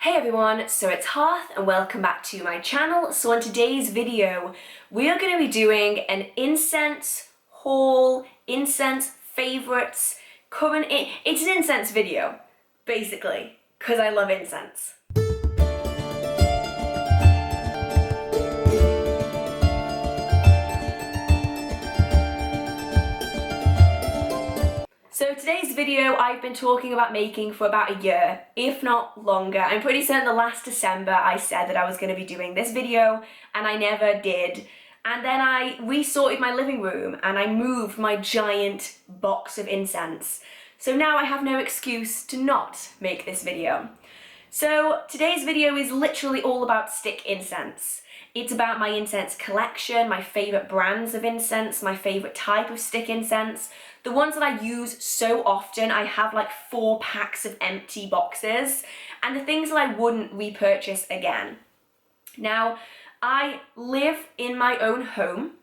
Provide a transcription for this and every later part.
Hey everyone, so it's Hearth and welcome back to my channel. So on today's video, we are going to be doing an incense haul, incense favourites, it's an incense video, basically, because I love incense. So today's video I've been talking about making for about a year, if not longer. I'm pretty certain the last December I said that I was going to be doing this video and I never did. And then I resorted my living room and I moved my giant box of incense. So now I have no excuse to not make this video. So today's video is literally all about stick incense. It's about my incense collection, my favourite brands of incense, my favourite type of stick incense, the ones that I use so often. I have like 4 packs of empty boxes, and the things that I wouldn't repurchase again. Now, I live in my own home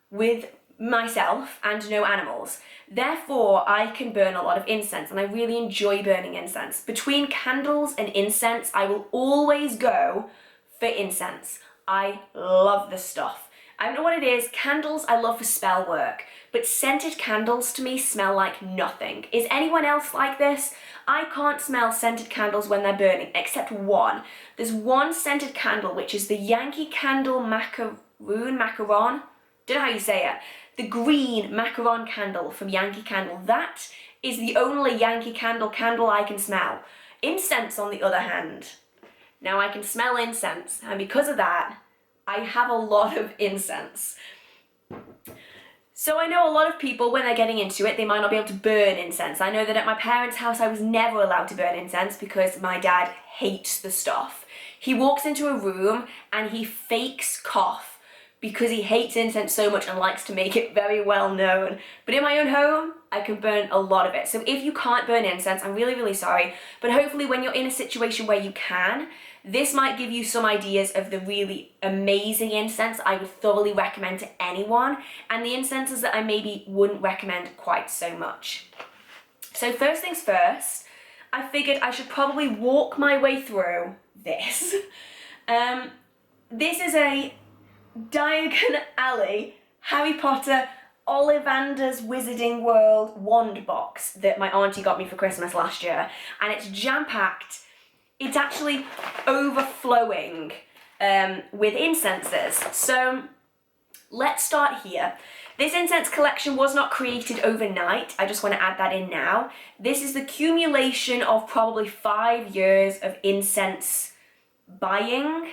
with myself and no animals. Therefore, I can burn a lot of incense and I really enjoy burning incense. Between candles and incense, I will always go for incense. I love this stuff. I don't know what it is. Candles I love for spell work, but scented candles to me smell like nothing. Is anyone else like this? I can't smell scented candles when they're burning, except one. There's one scented candle, which is the Yankee Candle Macaron. Don't know how you say it. The green macaron candle from Yankee Candle. That is the only Yankee Candle I can smell. Incense, on the other hand. Now I can smell incense, and because of that, I have a lot of incense. So I know a lot of people, when they're getting into it, they might not be able to burn incense. I know that at my parents' house I was never allowed to burn incense because my dad hates the stuff. He walks into a room and he fakes cough because he hates incense so much and likes to make it very well known. But in my own home, I can burn a lot of it. So if you can't burn incense, I'm really, really sorry. But hopefully when you're in a situation where you can, this might give you some ideas of the really amazing incense I would thoroughly recommend to anyone, and the incenses that I maybe wouldn't recommend quite so much. So first things first, I figured I should probably walk my way through this. This is a Diagon Alley Harry Potter Ollivander's Wizarding World wand box that my auntie got me for Christmas last year, and it's jam-packed. It's actually overflowing with incenses. So let's start here. This incense collection was not created overnight. I just want to add that in now. This is the accumulation of probably 5 years of incense buying.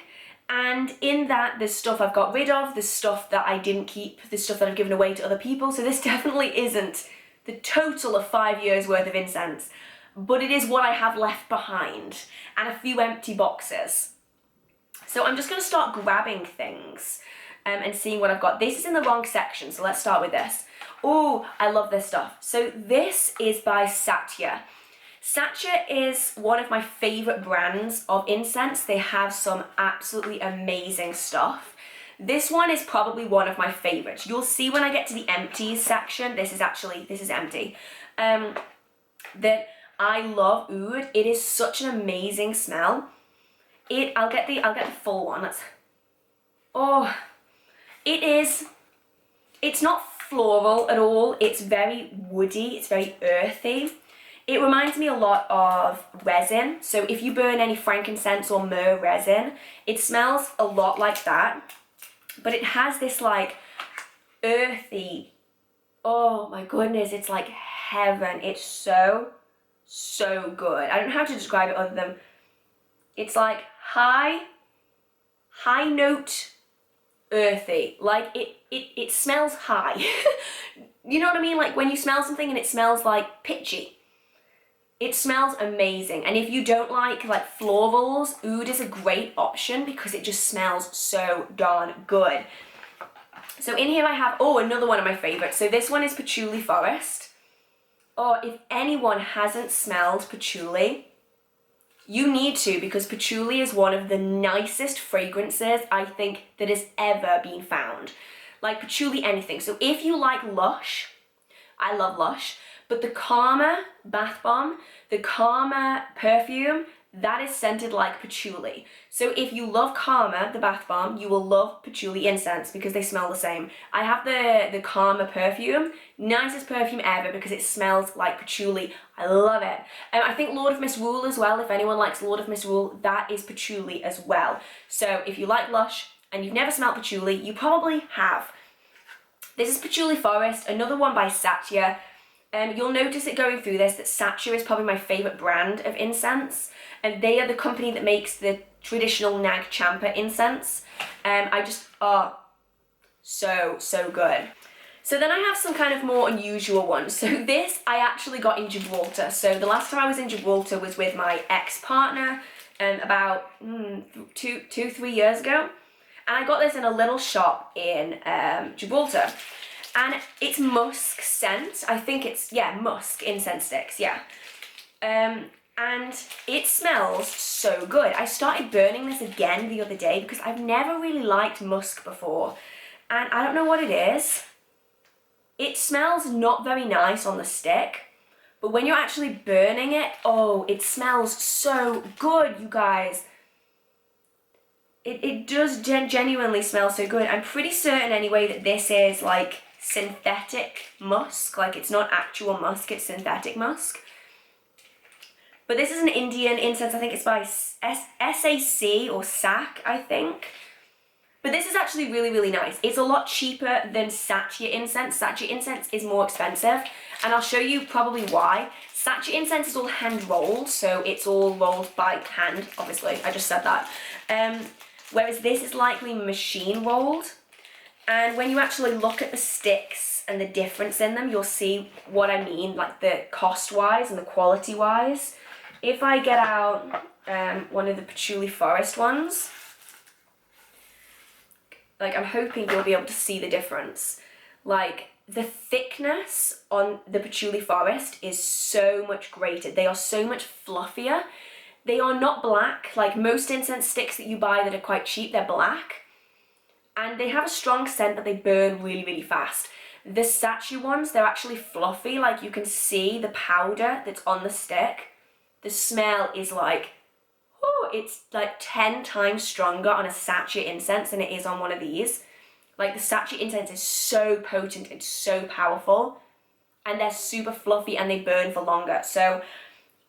And in that, there's stuff I've got rid of, there's stuff that I didn't keep, there's stuff that I've given away to other people. So this definitely isn't the total of 5 years worth of incense, but it is what I have left behind, and a few empty boxes. So I'm just going to start grabbing things and seeing what I've got. This is in the wrong section, so let's start with this. Oh, I love this stuff. So this is by Satya. Satya is one of my favourite brands of incense. They have some absolutely amazing stuff. This one is probably one of my favourites. You'll see when I get to the empties section, this is empty, that I love oud. It is such an amazing smell. I'll get the full one. It's not floral at all. It's very woody, it's very earthy. It reminds me a lot of resin. So if you burn any frankincense or myrrh resin, it smells a lot like that. But it has this like earthy, oh my goodness, it's like heaven. It's so good. I don't know how to describe it other than it's like high note earthy. Like it smells high. You know what I mean? Like when you smell something and it smells like pitchy. It smells amazing, and if you don't like florals, oud is a great option because it just smells so darn good. So in here I have, another one of my favorites. So this one is Patchouli Forest. If anyone hasn't smelled patchouli, you need to, because patchouli is one of the nicest fragrances I think that has ever been found. Like patchouli anything. So if you like Lush, I love Lush, but the Karma bath bomb, the Karma perfume, that is scented like patchouli. So if you love Karma, the bath bomb, you will love patchouli incense because they smell the same. I have the Karma perfume, nicest perfume ever because it smells like patchouli. I love it. I think Lord of Misrule as well, if anyone likes Lord of Misrule, that is patchouli as well. So if you like Lush and you've never smelled patchouli, you probably have. This is Patchouli Forest, another one by Satya. You'll notice it going through this that Satya is probably my favourite brand of incense, and they are the company that makes the traditional Nag Champa incense. So good. So then I have some kind of more unusual ones. So this I actually got in Gibraltar. So the last time I was in Gibraltar was with my ex-partner about 3 years ago. And I got this in a little shop in Gibraltar. And it's musk scent. I think it's, yeah, musk incense sticks, yeah. And it smells so good. I started burning this again the other day because I've never really liked musk before. And I don't know what it is. It smells not very nice on the stick. But when you're actually burning it, oh, it smells so good, you guys. It does genuinely smell so good. I'm pretty certain anyway that this is like synthetic musk, like it's not actual musk, it's synthetic musk. But this is an Indian incense, I think it's by SAC or SAC, I think. But this is actually really, really nice. It's a lot cheaper than Satya incense. Satya incense is more expensive, and I'll show you probably why. Satya incense is all hand rolled, so it's all rolled by hand, obviously, I just said that. Whereas this is likely machine rolled. And when you actually look at the sticks and the difference in them, you'll see what I mean, like the cost-wise and the quality-wise. If I get out one of the Patchouli Forest ones, like I'm hoping you'll be able to see the difference. Like the thickness on the Patchouli Forest is so much greater. They are so much fluffier. They are not black, like most incense sticks that you buy that are quite cheap, they're black. And they have a strong scent that they burn really, really fast. The Satya ones, they're actually fluffy, like you can see the powder that's on the stick. The smell is like, oh, it's like 10 times stronger on a Satya incense than it is on one of these. Like the Satya incense is so potent, it's so powerful, and they're super fluffy and they burn for longer. So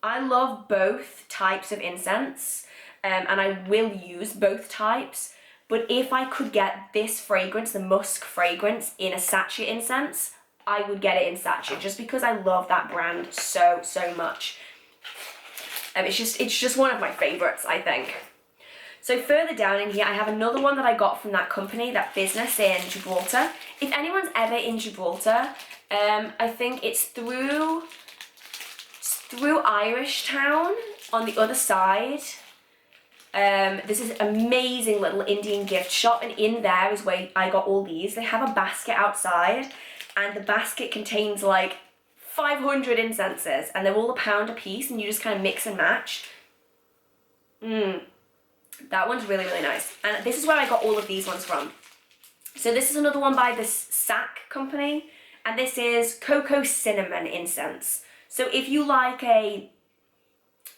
I love both types of incense, and I will use both types. But if I could get this fragrance, the musk fragrance, in a Satya incense, I would get it in Satya, just because I love that brand so, so much. It's just one of my favorites, I think. So further down in here, I have another one that I got from that company, that business in Gibraltar. If anyone's ever in Gibraltar, I think it's through Irish Town on the other side. This is an amazing little Indian gift shop, and in there is where I got all these. They have a basket outside, and the basket contains like 500 incenses, and they're all £1 a piece, and you just kind of mix and match. That one's really, really nice. And this is where I got all of these ones from. So this is another one by this SAC company, and this is Cocoa Cinnamon Incense. So if you like a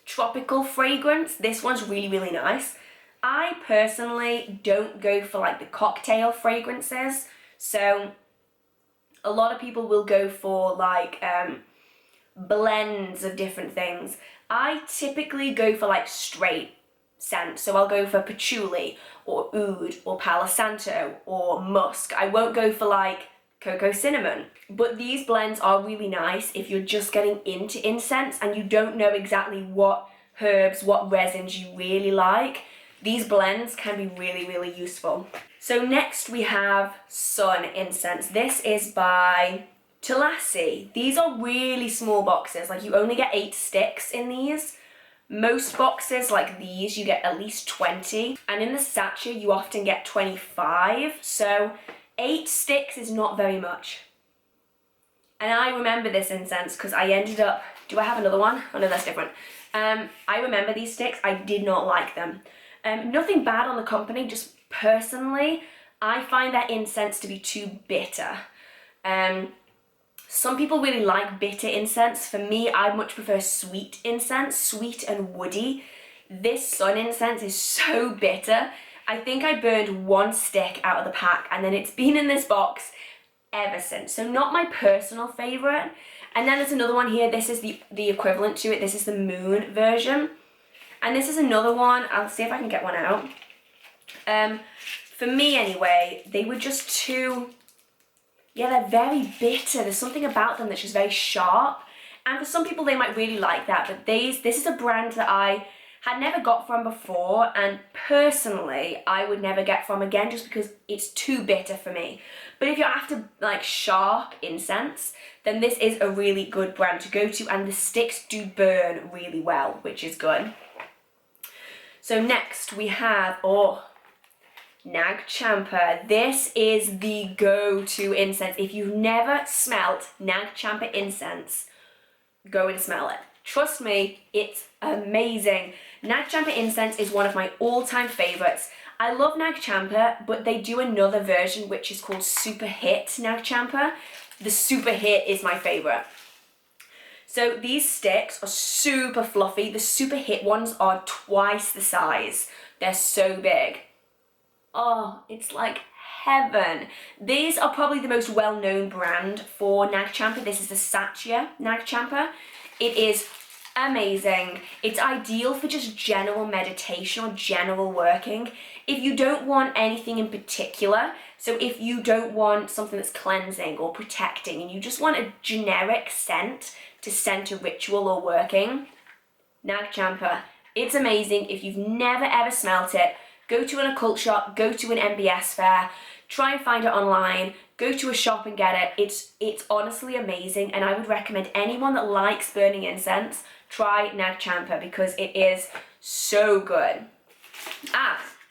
tropical fragrance, this one's really, really nice. I personally don't go for like the cocktail fragrances, so a lot of people will go for like blends of different things. I typically go for like straight scent, so I'll go for patchouli or oud or Palo Santo or musk. I won't go for like cocoa cinnamon. But these blends are really nice if you're just getting into incense and you don't know exactly what herbs, what resins you really like. These blends can be really, really useful. So next we have Sun Incense. This is by Tulasi. These are really small boxes, like you only get 8 sticks in these. Most boxes like these you get at least 20, and in the Satya you often get 25, so 8 sticks is not very much. And I remember this incense because I ended up, do I have another one? Oh no, that's different. I remember these sticks, I did not like them. Nothing bad on the company, just personally, I find that incense to be too bitter. Some people really like bitter incense. For me, I much prefer sweet incense, sweet and woody. This sun incense is so bitter. I think I burned one stick out of the pack, and then it's been in this box ever since. So not my personal favourite. And then there's another one here. This is the equivalent to it. This is the moon version. And this is another one. I'll see if I can get one out. For me anyway, they were just too, yeah, they're very bitter. There's something about them that's just very sharp. And for some people, they might really like that. But this is a brand that I had never got from before, and personally I would never get from again just because it's too bitter for me. But if you're after like sharp incense, then this is a really good brand to go to, and the sticks do burn really well, which is good. So next we have, Nag Champa. This is the go-to incense. If you've never smelt Nag Champa incense, go and smell it. Trust me, it's amazing. Nag Champa incense is one of my all-time favourites. I love Nag Champa, but they do another version which is called Super Hit Nag Champa. The Super Hit is my favourite. So these sticks are super fluffy. The Super Hit ones are twice the size. They're so big. Oh, it's like heaven. These are probably the most well-known brand for Nag Champa. This is the Satya Nag Champa. It is amazing. It's ideal for just general meditation or general working. If you don't want anything in particular, so if you don't want something that's cleansing or protecting and you just want a generic scent to scent a ritual or working, Nag Champa, it's amazing. If you've never ever smelt it, go to an occult shop, go to an MBS fair, try and find it online, go to a shop and get it. It's honestly amazing, and I would recommend anyone that likes burning incense, try Nag Champa because it is so good.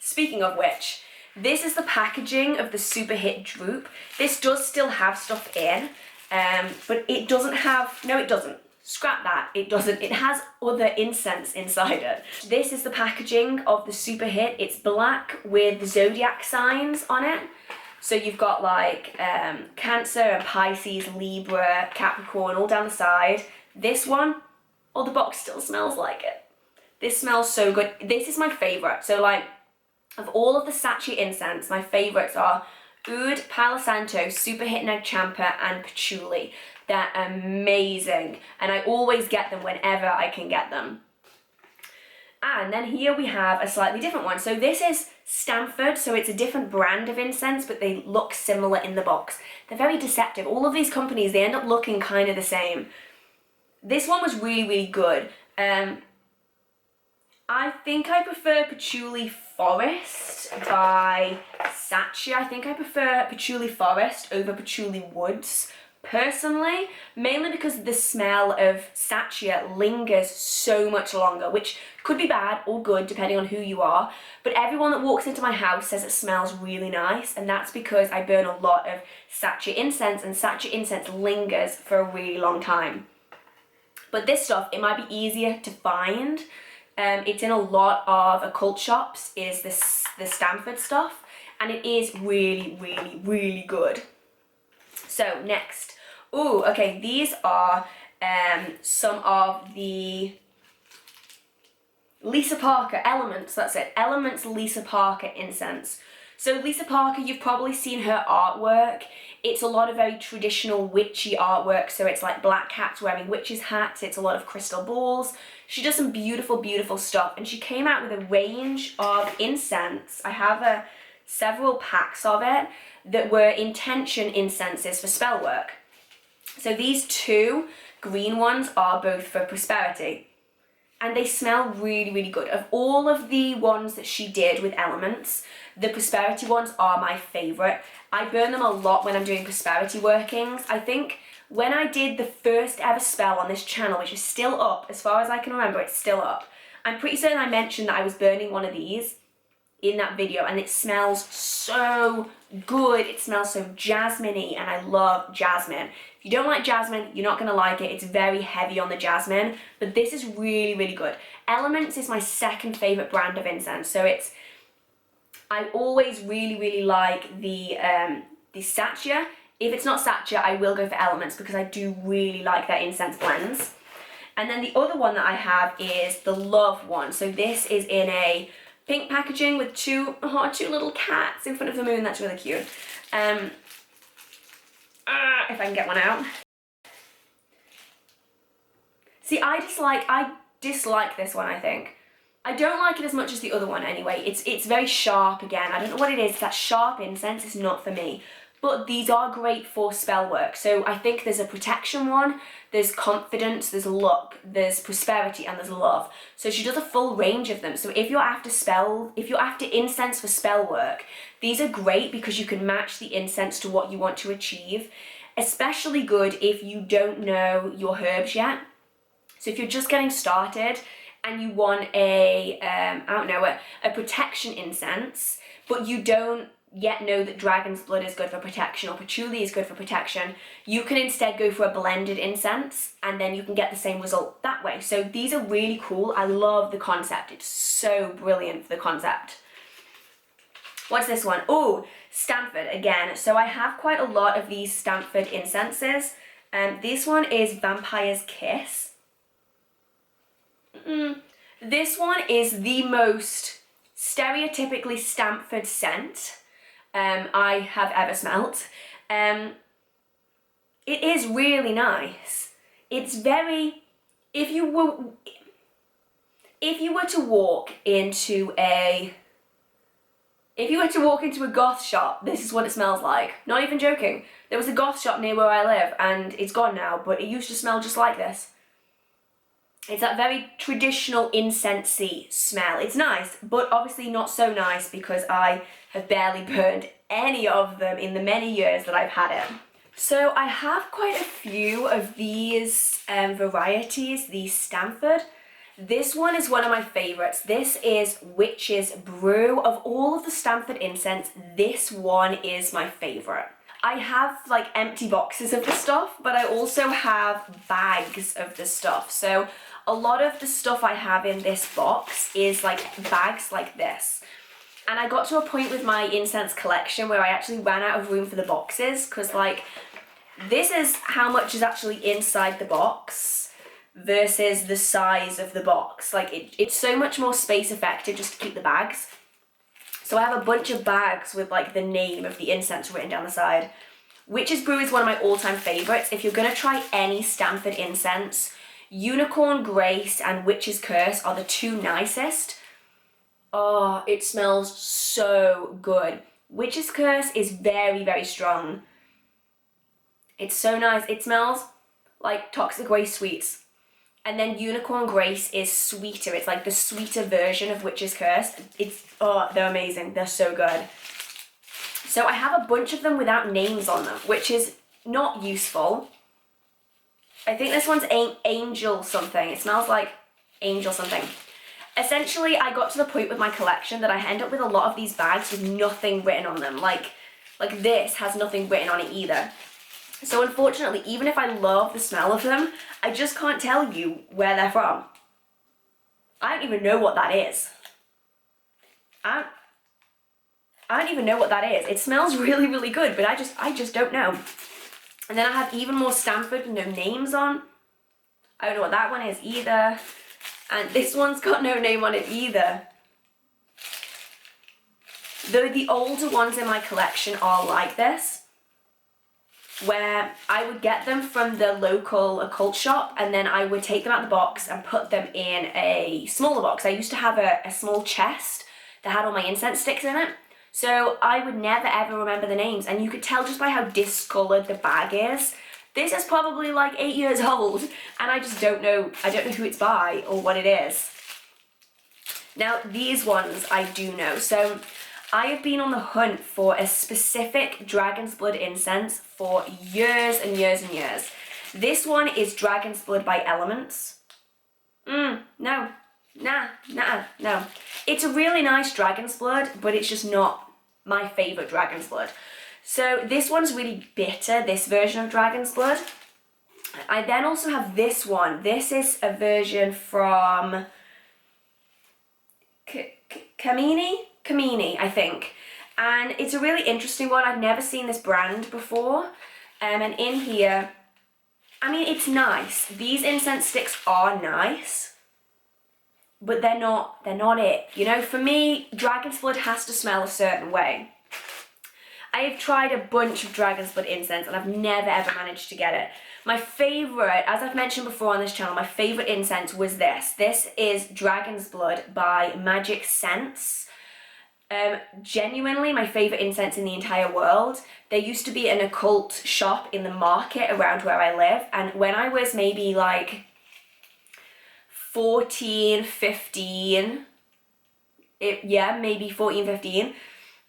Speaking of which, this is the packaging of the Super Hit Droop. This does still have stuff in, but it doesn't have, no it doesn't. Scrap that, it doesn't. It has other incense inside it. This is the packaging of the Super Hit. It's black with zodiac signs on it. So you've got like Cancer and Pisces, Libra, Capricorn all down the side. This one, the box still smells like it. This smells so good. This is my favourite. So like, of all of the Satya incense, my favourites are Oud, Palo Santo, Super Hit Nag Champa and Patchouli. They're amazing, and I always get them whenever I can get them. And then here we have a slightly different one. So this is Stanford, so it's a different brand of incense, but they look similar in the box. They're very deceptive. All of these companies, they end up looking kind of the same. This one was really, really good. I think I prefer Patchouli Forest by Satya. I think I prefer Patchouli Forest over Patchouli Woods. Personally, mainly because the smell of Satya lingers so much longer, which could be bad or good depending on who you are, but everyone that walks into my house says it smells really nice, and that's because I burn a lot of Satya incense, and Satya incense lingers for a really long time. But this stuff, it might be easier to find. It's in a lot of occult shops, is the Stanford stuff, and it is really, really, really good. So next, okay, these are some of the Lisa Parker Elements, that's it, Elements Lisa Parker incense. So Lisa Parker, you've probably seen her artwork. It's a lot of very traditional witchy artwork, so it's like black cats wearing witches' hats, it's a lot of crystal balls. She does some beautiful, beautiful stuff, and she came out with a range of incense. I have several packs of it that were intention incenses for spell work. So these two green ones are both for prosperity, and they smell really, really good. Of all of the ones that she did with elements, the prosperity ones are my favourite. I burn them a lot when I'm doing prosperity workings. I think when I did the first ever spell on this channel, which is still up, as far as I can remember, it's still up. I'm pretty certain I mentioned that I was burning one of these in that video, and it smells so good. It smells so jasmine-y, and I love jasmine. If you don't like jasmine, you're not going to like it. It's very heavy on the jasmine, but this is really, really good. Elements is my second favourite brand of incense, so I always really, really like the Satya. If it's not Satya, I will go for Elements because I do really like their incense blends. And then the other one that I have is the Love one. So this is in a pink packaging with two little cats in front of the moon. That's really cute. If I can get one out. See, I dislike this one, I think. I don't like it as much as the other one anyway. It's very sharp again. I don't know what it is. That sharp incense is not for me. But these are great for spell work. So I think there's a protection one, there's confidence, there's luck, there's prosperity, and there's love. So she does a full range of them. So if you're after incense for spell work, these are great because you can match the incense to what you want to achieve. Especially good if you don't know your herbs yet. So if you're just getting started and you want a protection incense, but you don't yet know that dragon's blood is good for protection or patchouli is good for protection, you can instead go for a blended incense and then you can get the same result that way. So these are really cool. I love the concept. It's so brilliant for the concept. What's this one? Oh, Stanford again. So I have quite a lot of these Stanford incenses. This one is Vampire's Kiss. This one is the most stereotypically Stanford scent I have ever smelt. It is really nice. It's very, if you were to walk into a goth shop, this is what it smells like. Not even joking. There was a goth shop near where I live and it's gone now, but it used to smell just like this. It's that very traditional incensey smell. It's nice, but obviously not so nice because I have barely burned any of them in the many years that I've had it. So I have quite a few of these varieties, these Stanford. This one is one of my favorites. This is Witch's Brew. Of all of the Stanford incense, this one is my favorite. I have like empty boxes of the stuff, but I also have bags of the stuff. So a lot of the stuff I have in this box is like bags like this. And I got to a point with my incense collection where I actually ran out of room for the boxes because like this is how much is actually inside the box versus the size of the box. Like it's so much more space effective just to keep the bags. So I have a bunch of bags with like the name of the incense written down the side. Witch's Brew is one of my all-time favorites. If you're gonna try any Stanford incense, Unicorn Grace and Witch's Curse are the two nicest. Oh, it smells so good. Witch's Curse is very, very strong. It's so nice. It smells like Toxic Waste Sweets. And then Unicorn Grace is sweeter. It's like the sweeter version of Witch's Curse. They're amazing. They're so good. So I have a bunch of them without names on them, which is not useful. I think this one's Angel something. It smells like Angel something. Essentially, I got to the point with my collection that I end up with a lot of these bags with nothing written on them. Like this has nothing written on it either. So unfortunately, even if I love the smell of them, I just can't tell you where they're from. I don't even know what that is. I don't even know what that is. It smells really, really good, but I just don't know. And then I have even more Stanford with no names on. I don't know what that one is either. And this one's got no name on it either. Though the older ones in my collection are like this, where I would get them from the local occult shop and then I would take them out of the box and put them in a smaller box. I used to have a small chest that had all my incense sticks in it. So I would never ever remember the names, and you could tell just by how discolored the bag is. This is probably like 8 years old and I just don't know, I don't know who it's by or what it is. Now these ones I do know. So I have been on the hunt for a specific Dragon's Blood incense for years and years and years. This one is Dragon's Blood by Elements. No. It's a really nice Dragon's Blood, but it's just not my favourite Dragon's Blood. So this one's really bitter, this version of Dragon's Blood. I then also have this one. This is a version from Kamini, I think. And it's a really interesting one. I've never seen this brand before. And in here, I mean, it's nice. These incense sticks are nice, but they're not it. You know, for me, dragon's blood has to smell a certain way. I have tried a bunch of dragon's blood incense and I've never ever managed to get it. My favourite, as I've mentioned before on this channel, my favourite incense was this. This is Dragon's Blood by Magic Sense. Genuinely my favourite incense in the entire world. There used to be an occult shop in the market around where I live, and when I was maybe like 14, 15, maybe 14, 15,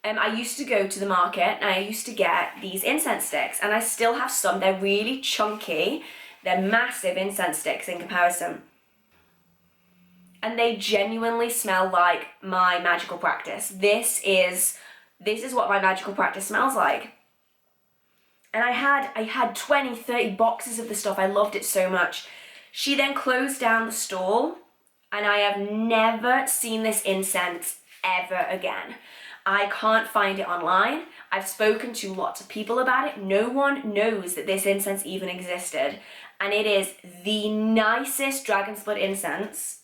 I used to go to the market and I used to get these incense sticks, and I still have some. They're really chunky. They're massive incense sticks in comparison. And they genuinely smell like my magical practice. This is what my magical practice smells like. And I had 20, 30 boxes of the stuff. I loved it so much. She then closed down the stall, and I have never seen this incense ever again. I can't find it online. I've spoken to lots of people about it. No one knows that this incense even existed. And it is the nicest dragon's blood incense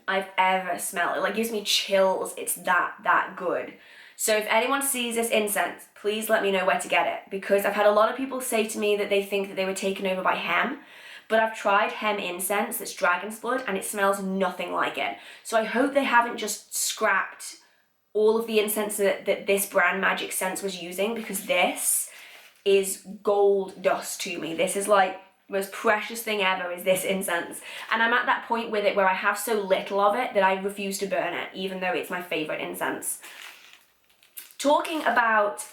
I've ever smelled. It like gives me chills. It's that good. So if anyone sees this incense, please let me know where to get it, because I've had a lot of people say to me that they think that they were taken over by hem, but I've tried hem incense that's dragon's blood and it smells nothing like it. So I hope they haven't just scrapped all of the incense that this brand Magic Sense was using, because this is gold dust to me. This is like the most precious thing ever, is this incense. And I'm at that point with it where I have so little of it that I refuse to burn it, even though it's my favourite incense. Talking about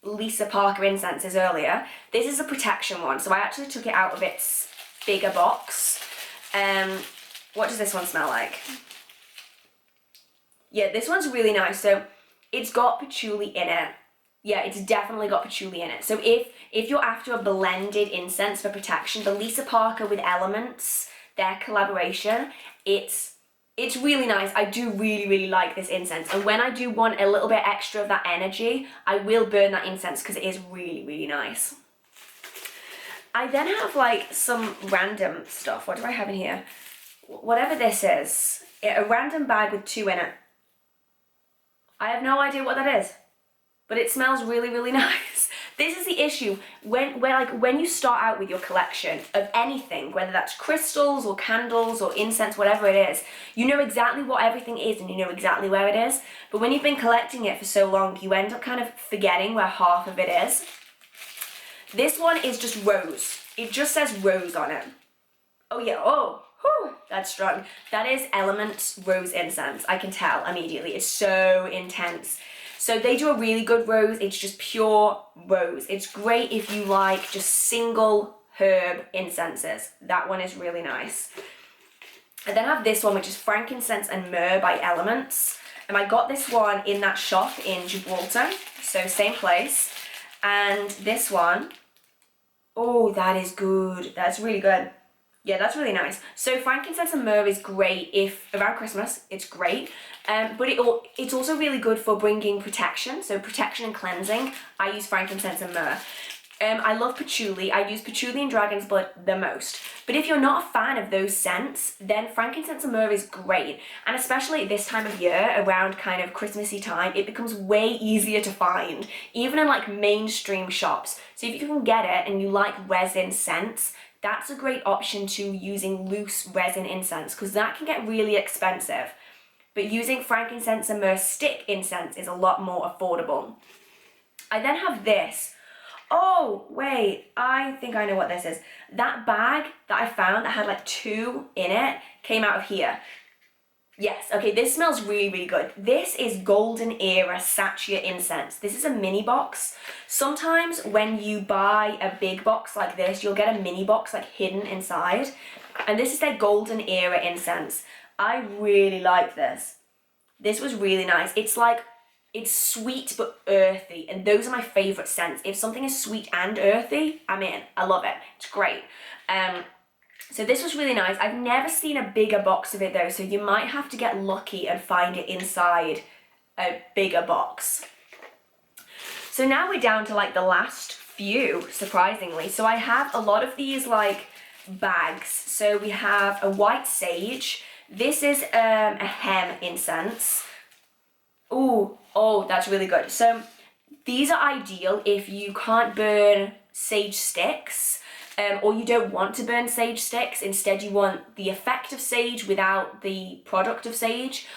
Lisa Parker incenses earlier, this is a protection one. So I actually took it out of its bigger box. What does this one smell like? Yeah, this one's really nice. So it's got patchouli in it. Yeah, it's definitely got patchouli in it. So if you're after a blended incense for protection, the Lisa Parker with Elements, their collaboration, it's really nice. I do really like this incense. And when I do want a little bit extra of that energy, I will burn that incense because it is really nice. I then have like some random stuff. What do I have in here? Whatever this is. A random bag with 2 in it. I have no idea what that is, but it smells really nice. This is the issue when you start out with your collection of anything, whether that's crystals or candles or incense, whatever it is, you know exactly what everything is and you know exactly where it is. But when you've been collecting it for so long, you end up kind of forgetting where half of it is. This one is just rose. It just says rose on it. Oh yeah, whew, that's strong. That is Elements Rose Incense. I can tell immediately. It's so intense. So they do a really good rose. It's just pure rose. It's great if you like just single herb incenses. That one is really nice. I then have this one, which is Frankincense and Myrrh by Elements. And I got this one in that shop in Gibraltar. So same place. And this one, oh, that is good. That's really good. Yeah, that's really nice. So frankincense and myrrh is great if around Christmas, it's great. But it's also really good for bringing protection. So protection and cleansing. I use frankincense and myrrh. I love patchouli. I use patchouli and dragon's blood the most. But if you're not a fan of those scents, then frankincense and myrrh is great. And especially this time of year, around kind of Christmassy time, it becomes way easier to find, even in like mainstream shops. So if you can get it and you like resin scents, that's a great option to using loose resin incense, because that can get really expensive. But using frankincense and myrrh stick incense is a lot more affordable. I then have this. Oh, wait, I think I know what this is. That bag that I found that had like 2 in it came out of here. Yes, okay, this smells really good. This is Golden Era Satya Incense. This is a mini box. Sometimes when you buy a big box like this, you'll get a mini box like hidden inside. And this is their Golden Era Incense. I really like this. This was really nice. It's sweet but earthy, and those are my favourite scents. If something is sweet and earthy, I'm in. I love it. It's great. So this was really nice. I've never seen a bigger box of it though, so you might have to get lucky and find it inside a bigger box. So now we're down to like the last few, surprisingly. So I have a lot of these like bags. So we have a white sage. This is a hem incense. Ooh, oh, that's really good. So these are ideal if you can't burn sage sticks, or you don't want to burn sage sticks. Instead, you want the effect of sage without the product of sage.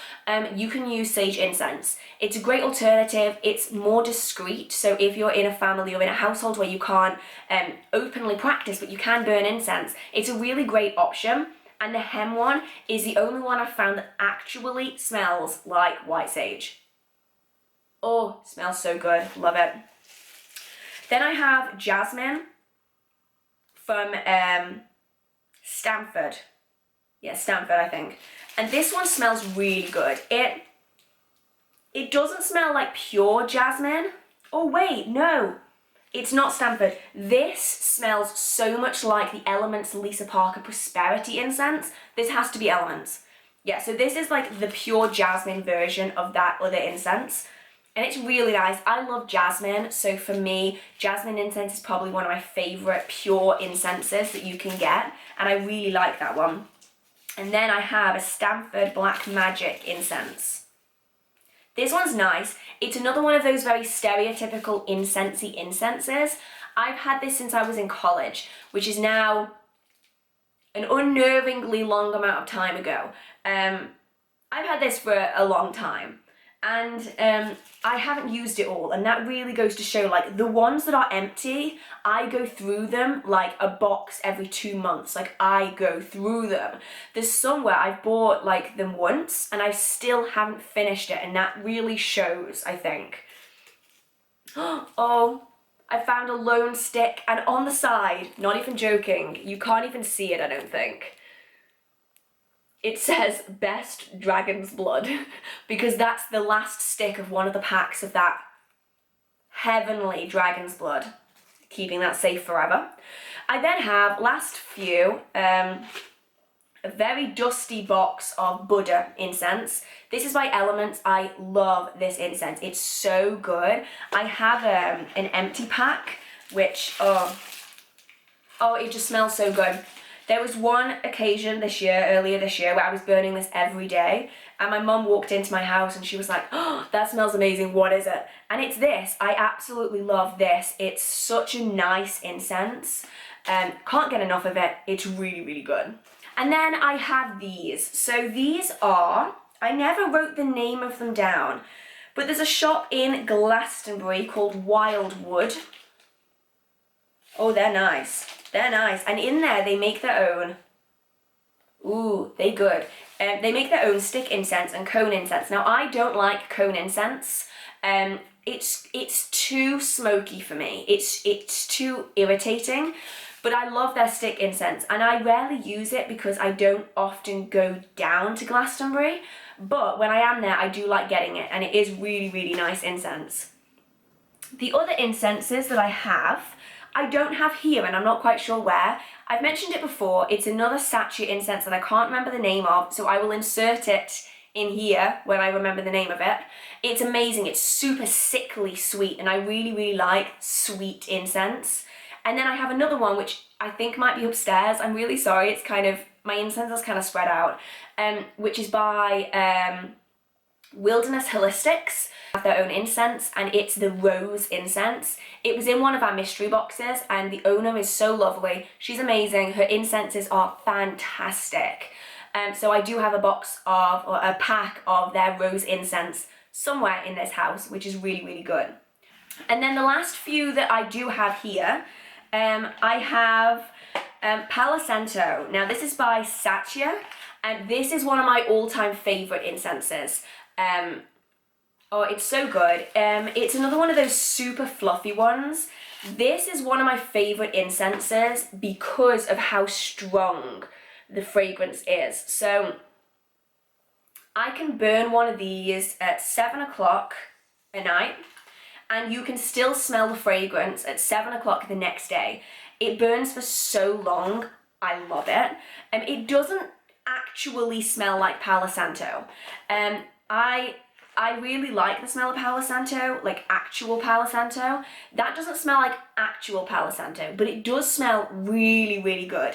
You can use sage incense. It's a great alternative. It's more discreet. So if you're in a family or in a household where you can't openly practice, but you can burn incense, it's a really great option. And the hem one is the only one I've found that actually smells like white sage. Oh, smells so good. Love it. Then I have jasmine from Stanford. Yeah, Stanford, I think. And this one smells really good. It doesn't smell like pure jasmine. Oh wait, no. It's not Stanford. This smells so much like the Elements Lisa Parker Prosperity Incense. This has to be Elements. Yeah, so this is like the pure jasmine version of that other incense. And it's really nice. I love jasmine, so for me, jasmine incense is probably one of my favourite pure incenses that you can get, and I really like that one. And then I have a Stanford Black Magic incense. This one's nice. It's another one of those very stereotypical incensey incenses. I've had this since I was in college, which is now an unnervingly long amount of time ago. I've had this for a long time. And I haven't used it all, and that really goes to show, like, the ones that are empty, I go through them like a box every 2 months. Like, I go through them. There's some where I've bought like them once and I still haven't finished it, and that really shows, I think. Oh, I found a lone stick, and on the side, not even joking, you can't even see it, I don't think. It says best dragon's blood because that's the last stick of one of the packs of that heavenly dragon's blood, keeping that safe forever. I then have, last few, a very dusty box of Buddha incense. This is by Elements. I love this incense. It's so good. I have an empty pack, which, oh, it just smells so good. There was one occasion earlier this year, where I was burning this every day, and my mum walked into my house and she was like, oh, that smells amazing, what is it? And it's this. I absolutely love this. It's such a nice incense. Can't get enough of it. It's really, really good. And then I have these. So these are, I never wrote the name of them down, but there's a shop in Glastonbury called Wildwood. Oh, they're nice. They're nice. And in there, they make their own. Ooh, they good. They make their own stick incense and cone incense. Now, I don't like cone incense. It's too smoky for me. It's too irritating. But I love their stick incense. And I rarely use it because I don't often go down to Glastonbury. But when I am there, I do like getting it. And it is really, really nice incense. The other incenses that I have, I don't have here, and I'm not quite sure where. I've mentioned it before. It's another statue incense that I can't remember the name of, so I will insert it in here when I remember the name of it. It's amazing. It's super sickly sweet, and I really, really like sweet incense. And then I have another one, which I think might be upstairs. I'm really sorry. It's kind of, my incense is kind of spread out, which is by Wilderness Holistics. Have their own incense, and it's the rose incense. It was in one of our mystery boxes, and the owner is so lovely. She's amazing. Her incenses are fantastic. So I do have a box of, or a pack of their rose incense somewhere in this house, which is really, really good. And then the last few that I do have here, I have Palo Santo. Now this is by Satya, and this is one of my all-time favorite incenses. Oh, it's so good. It's another one of those super fluffy ones. This is one of my favorite incenses because of how strong the fragrance is. So I can burn one of these at 7 o'clock at night, and you can still smell the fragrance at 7 o'clock the next day. It burns for so long. I love it. It doesn't actually smell like Palo Santo. I really like the smell of Palo Santo, like actual Palo Santo. That doesn't smell like actual Palo Santo, but it does smell really, really good.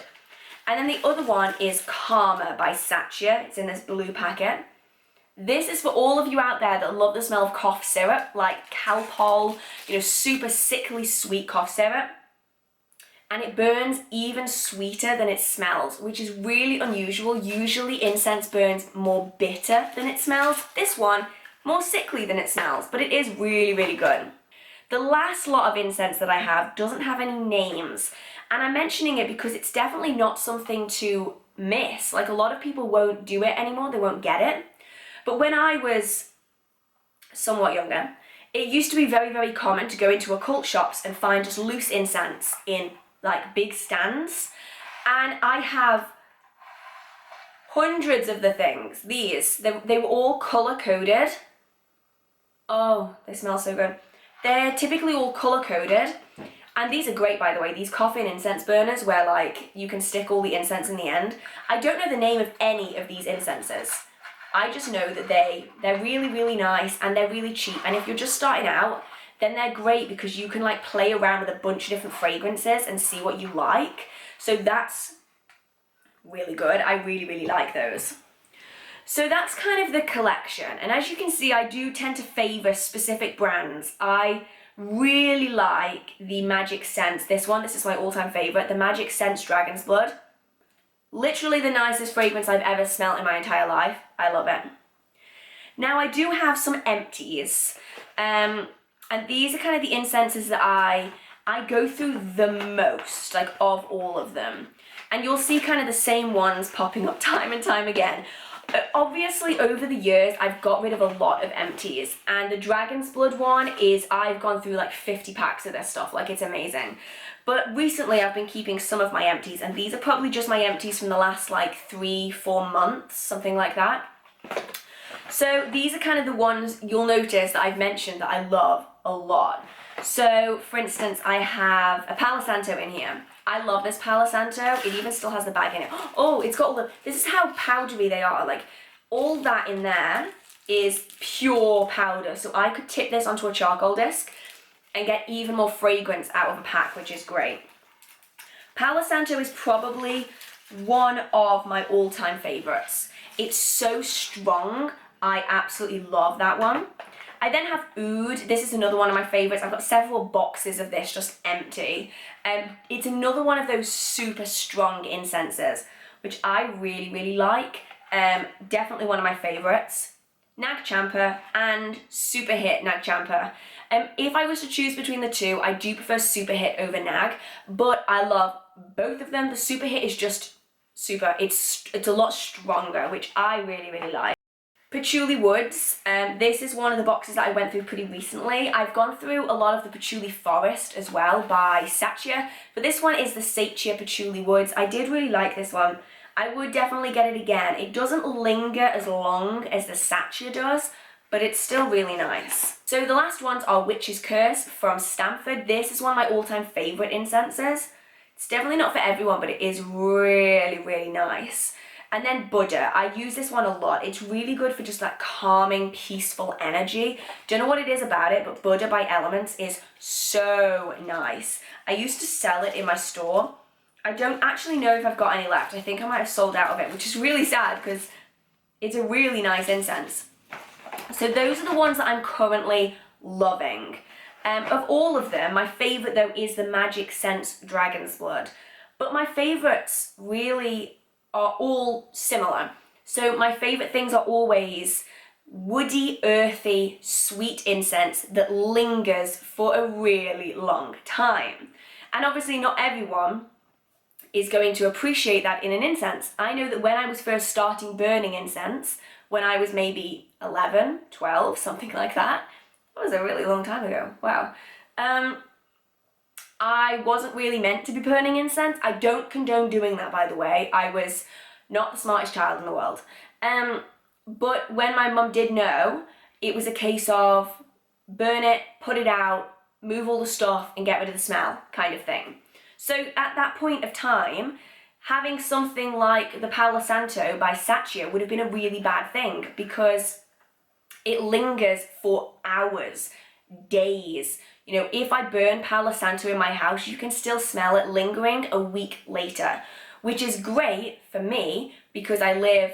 And then the other one is Karma by Satya. It's in this blue packet. This is for all of you out there that love the smell of cough syrup, like Calpol, you know, super sickly sweet cough syrup. And it burns even sweeter than it smells, which is really unusual. Usually incense burns more bitter than it smells. This one, more sickly than it smells, but it is really, really good. The last lot of incense that I have doesn't have any names, and I'm mentioning it because it's definitely not something to miss. Like, a lot of people won't do it anymore, they won't get it. But when I was somewhat younger, it used to be very, very common to go into occult shops and find just loose incense in like big stands, and I have hundreds of the things. They were all color coded. Oh, they smell so good. They're typically all color coded, and these are great, by the way, these coffin incense burners where like you can stick all the incense in the end. I don't know the name of any of these incenses. I just know that they're really, really nice and they're really cheap, and if you're just starting out, then they're great because you can like play around with a bunch of different fragrances and see what you like. So that's really good. I really, really like those. So that's kind of the collection. And as you can see, I do tend to favor specific brands. I really like the Magic Sense. This is my all-time favorite, the Magic Sense Dragon's Blood. Literally the nicest fragrance I've ever smelled in my entire life. I love it. Now I do have some Empties. And these are kind of the incenses that I go through the most, like of all of them. And you'll see kind of the same ones popping up time and time again. Obviously, over the years, I've got rid of a lot of Empties. And the Dragon's Blood one is, I've gone through like 50 packs of this stuff, like it's amazing. But recently, I've been keeping some of my Empties, and these are probably just my Empties from the last like 3-4 months, something like that. So these are kind of the ones you'll notice that I've mentioned that I love a lot. So for instance, I have a Palo Santo in here. I love this Palo Santo. It even still has the bag in it. Oh, it's got all the, this is how powdery they are. Like all that in there is pure powder. So I could tip this onto a charcoal disc and get even more fragrance out of a pack, which is great. Palo Santo is probably one of my all-time favorites. It's so strong. I absolutely love that one. I then have Oud. This is another one of my favorites. I've got several boxes of this just empty. It's another one of those super strong incenses, which I really, really like. Definitely one of my favorites. Nag Champa and Super Hit Nag Champa. If I was to choose between the two, I do prefer Super Hit over Nag, but I love both of them. The Super Hit is just super. It's a lot stronger, which I really, really like. Patchouli Woods, this is one of the boxes that I went through pretty recently. I've gone through a lot of the Patchouli Forest as well by Satya, but this one is the Satya Patchouli Woods. I did really like this one. I would definitely get it again. It doesn't linger as long as the Satya does, but it's still really nice. So the last ones are Witch's Curse from Stamford. This is one of my all-time favourite incenses. It's definitely not for everyone, but it is really, really nice. And then Buddha, I use this one a lot. It's really good for just that calming, peaceful energy. Don't know what it is about it, but Buddha by Elements is so nice. I used to sell it in my store. I don't actually know if I've got any left. I think I might have sold out of it, which is really sad because it's a really nice incense. So those are the ones that I'm currently loving. Of all of them, my favourite though is the Magic Sense Dragon's Blood. But my favourites really are all similar. So my favourite things are always woody, earthy, sweet incense that lingers for a really long time. And obviously not everyone is going to appreciate that in an incense. I know that when I was first starting burning incense, when I was maybe 11, 12, something like that, that was a really long time ago, wow. I wasn't really meant to be burning incense. I don't condone doing that, by the way. I was not the smartest child in the world. But when my mum did know, it was a case of burn it, put it out, move all the stuff and get rid of the smell kind of thing. So at that point of time, having something like the Palo Santo by Satya would have been a really bad thing because it lingers for hours, days. You know, if I burn Palo Santo in my house, you can still smell it lingering a week later, which is great for me because I live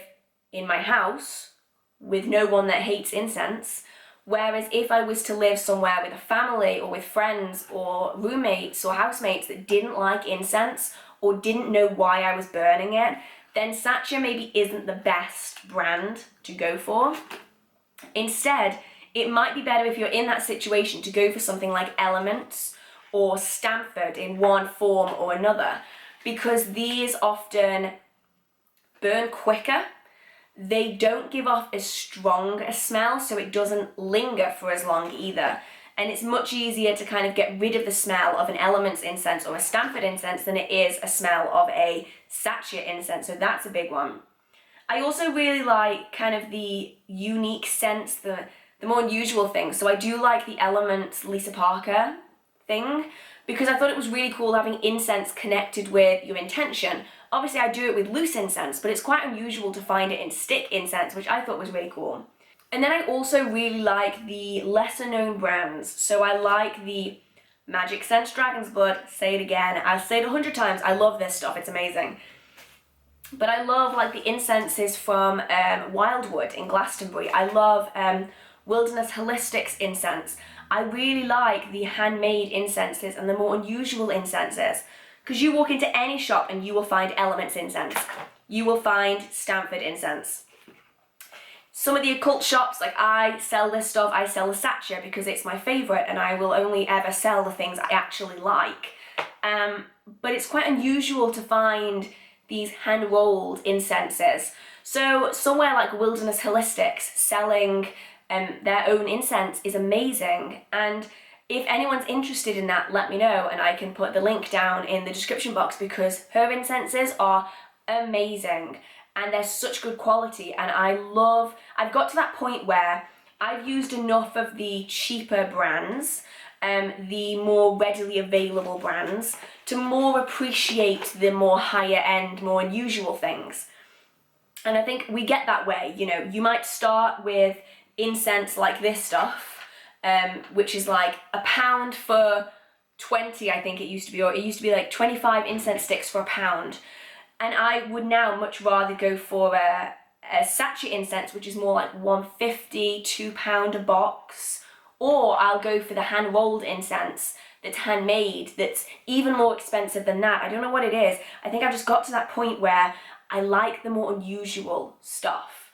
in my house with no one that hates incense. Whereas if I was to live somewhere with a family or with friends or roommates or housemates that didn't like incense or didn't know why I was burning it, then Satya maybe isn't the best brand to go for. Instead, it might be better if you're in that situation to go for something like Elements or Stanford in one form or another, because these often burn quicker. They don't give off as strong a smell, so it doesn't linger for as long either. And it's much easier to kind of get rid of the smell of an Elements incense or a Stanford incense than it is a smell of a Satya incense, so that's a big one. I also really like kind of the unique scents, the more unusual things. So I do like the Elements Lisa Parker thing, because I thought it was really cool having incense connected with your intention. Obviously I do it with loose incense, but it's quite unusual to find it in stick incense, which I thought was really cool. And then I also really like the lesser known brands. So I like the Magic Sense Dragon's Blood, say it again, I'll say it 100 times, I love this stuff, it's amazing. But I love like the incenses from Wildwood in Glastonbury. I love Wilderness Holistics incense. I really like the handmade incenses and the more unusual incenses. Because you walk into any shop and you will find Elements incense. You will find Stanford incense. Some of the occult shops, like I sell this stuff, I sell the Satya because it's my favourite and I will only ever sell the things I actually like. But it's quite unusual to find these hand-rolled incenses. So somewhere like Wilderness Holistics selling their own incense is amazing, and if anyone's interested in that, let me know and I can put the link down in the description box, because her incenses are amazing and they're such good quality, and I've got to that point where I've used enough of the cheaper brands, the more readily available brands, to more appreciate the more higher end, more unusual things. And I think we get that way, you know, you might start with incense like this stuff, which is like £1 for 20, I think it used to be, or it used to be like 25 incense sticks for £1. And I would now much rather go for a Satya incense, which is more like £1.50, £2 a box, or I'll go for the hand-rolled incense that's handmade, that's even more expensive than that. I don't know what it is. I think I've just got to that point where I like the more unusual stuff.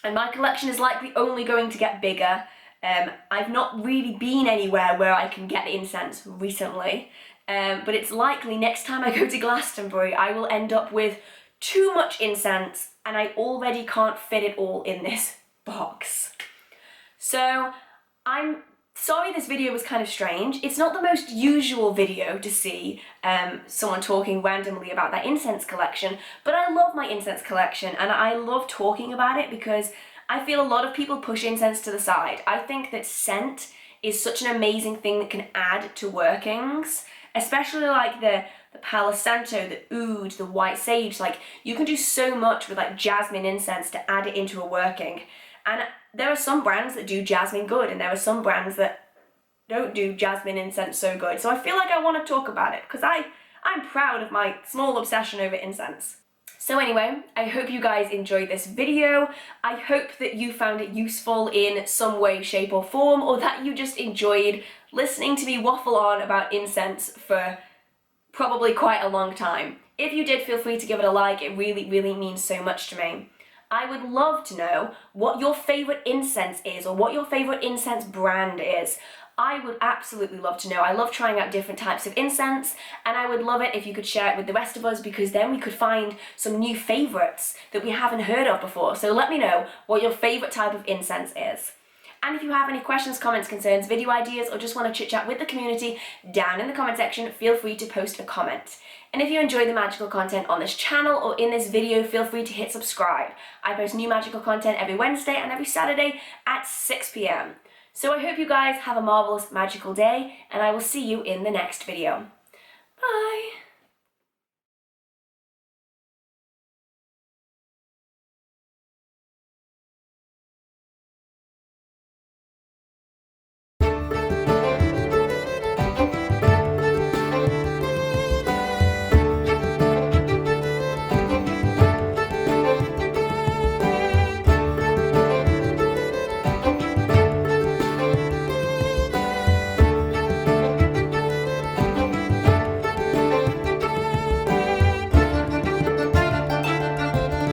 And my collection is likely only going to get bigger. I've not really been anywhere where I can get incense recently, but it's likely next time I go to Glastonbury I will end up with too much incense and I already can't fit it all in this box. So I'm sorry this video was kind of strange. It's not the most usual video to see someone talking randomly about their incense collection, but I love my incense collection and I love talking about it because I feel a lot of people push incense to the side. I think that scent is such an amazing thing that can add to workings, especially like the Palo Santo, the oud, the white sage. Like, you can do so much with like jasmine incense to add it into a working. And there are some brands that do jasmine good, and there are some brands that don't do jasmine incense so good. So I feel like I want to talk about it because I'm proud of my small obsession over incense. So anyway, I hope you guys enjoyed this video. I hope that you found it useful in some way, shape or form, or that you just enjoyed listening to me waffle on about incense for probably quite a long time. If you did, feel free to give it a like. It really, really means so much to me. I would love to know what your favourite incense is or what your favourite incense brand is. I would absolutely love to know. I love trying out different types of incense, and I would love it if you could share it with the rest of us, because then we could find some new favourites that we haven't heard of before. So let me know what your favourite type of incense is. And if you have any questions, comments, concerns, video ideas, or just want to chit chat with the community down in the comment section, feel free to post a comment. And if you enjoy the magical content on this channel or in this video, feel free to hit subscribe. I post new magical content every Wednesday and every Saturday at 6 p.m. So I hope you guys have a marvellous magical day, and I will see you in the next video. Bye!